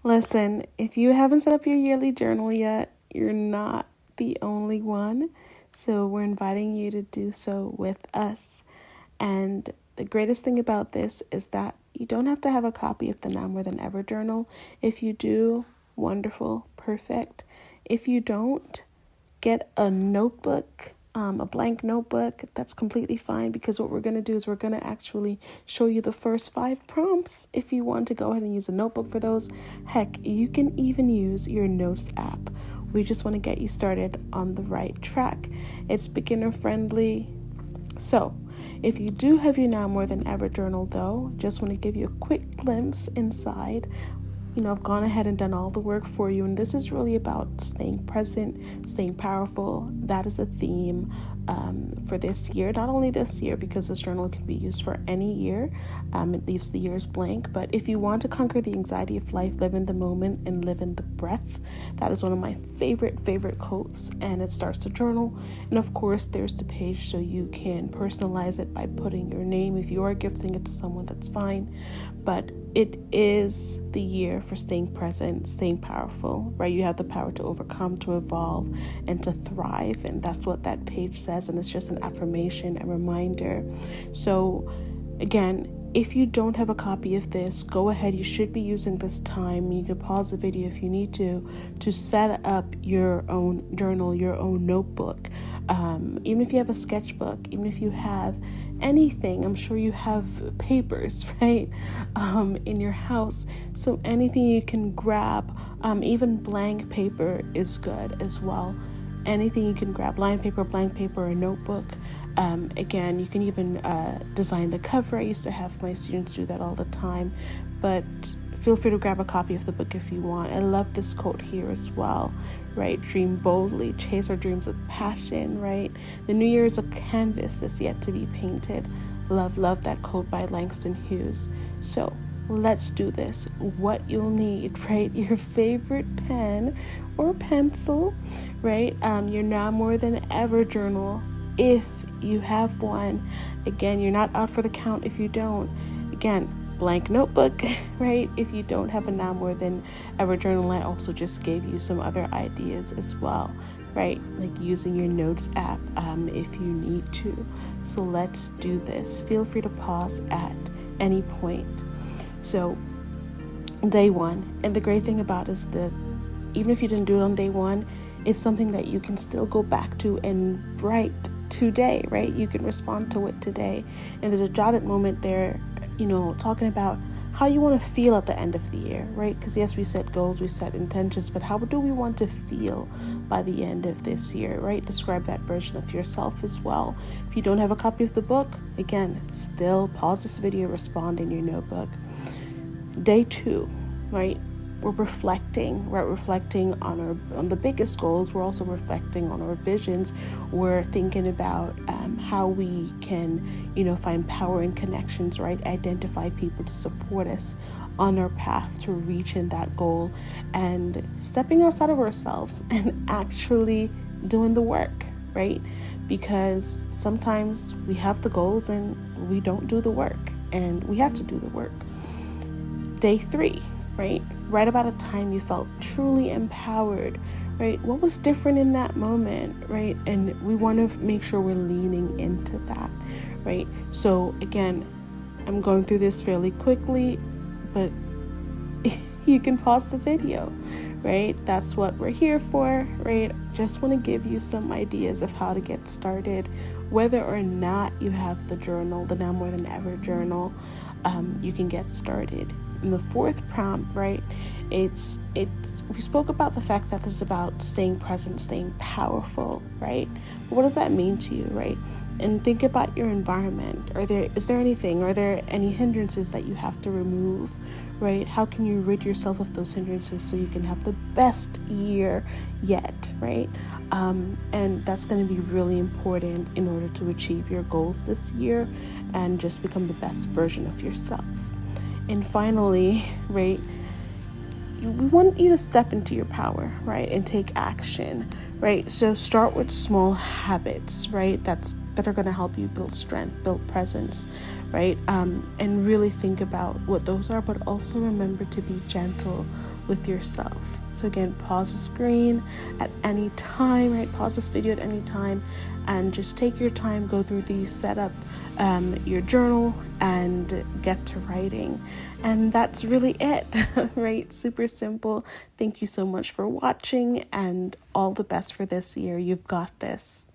Listen, if you haven't set up your yearly journal yet, you're not the only one. So we're inviting you to do so with us. And the greatest thing about this is that you don't have to have a copy of the Now More Than Ever journal. If you do, wonderful, perfect. If you don't, get a notebook, a blank notebook. That's completely fine, because what we're going to do is we're going to actually show you the first 5 prompts. If you want to go ahead and use a notebook for those, heck, you can even use your notes app. We just want to get you started on the right track. It's beginner friendly. So if you do have your Now More Than Ever journal, though, just want to give you a quick glimpse inside. I've gone ahead and done all the work for you, and this is really about staying present, staying powerful. That is a theme for this year. Not only this year, because this journal can be used for any year. It leaves the years blank. But if you want to conquer the anxiety of life, live in the moment and live in the breath, that is one of my favorite quotes, and it starts the journal. And of course, there's the page so you can personalize it by putting your name. If you are gifting it to someone, that's fine. But it is the year for staying present, staying powerful, right? You have the power to overcome, to evolve, and to thrive. And that's what that page says. And it's just an affirmation, a reminder. So again, if you don't have a copy of this, go ahead. You should be using this time. You can pause the video if you need to set up your own journal, your own notebook. Even if you have a sketchbook, even if you have anything, I'm sure you have papers, right, in your house. So anything you can grab, even blank paper is good as well. Anything you can grab, line paper, blank paper, a notebook. Again, you can even design the cover. I used to have my students do that all the time, but feel free to grab a copy of the book if you want. I love this quote here as well, right? Dream boldly, chase our dreams with passion, right? The new year is a canvas that's yet to be painted. Love that quote by Langston Hughes. So let's do this. What you'll need, right? Your favorite pen or pencil, right? Your Now More Than Ever journal, if you have one. Again, you're not out for the count if you don't. Again, blank notebook, right? If you don't have a Now More Than Ever journal, I also just gave you some other ideas as well, right? Like using your notes app if you need to. So let's do this. Feel free to pause at any point. So day 1, and the great thing about it is that even if you didn't do it on day 1, it's something that you can still go back to and write today, right? You can respond to it today. And there's a jotted moment there, talking about how you want to feel at the end of the year, right? Because yes, we set goals, we set intentions, but how do we want to feel by the end of this year, right? Describe that version of yourself as well. If you don't have a copy of the book, again, still pause this video, respond in your notebook. Day 2, right? We're reflecting on the biggest goals. We're also reflecting on our visions. We're thinking about how we can, find power and connections, right? Identify people to support us on our path to reaching that goal, and stepping outside of ourselves and actually doing the work, right? Because sometimes we have the goals and we don't do the work, and we have to do the work. Day 3, right? Write about a time you felt truly empowered, right? What was different in that moment, right? And we want to make sure we're leaning into that, right? So again, I'm going through this fairly quickly, but you can pause the video, right? That's what we're here for, right? Just want to give you some ideas of how to get started, whether or not you have the journal, the Now More Than Ever journal. You can get started. And the 4th prompt, right? It's we spoke about the fact that this is about staying present, staying powerful, right? But what does that mean to you, right? And think about your environment. Is there any hindrances that you have to remove, right? How can you rid yourself of those hindrances so you can have the best year yet, right? And that's going to be really important in order to achieve your goals this year and just become the best version of yourself. And finally, right, we want you to step into your power, right, and take action, right? So start with small habits, right? That's that are going to help you build strength, build presence, right? And really think about what those are, but also remember to be gentle with yourself. So again, pause the screen at any time, right? Pause this video at any time and just take your time, go through these, set up your journal and get to writing. And that's really it, right? Super simple. Thank you so much for watching and all the best for this year. You've got this.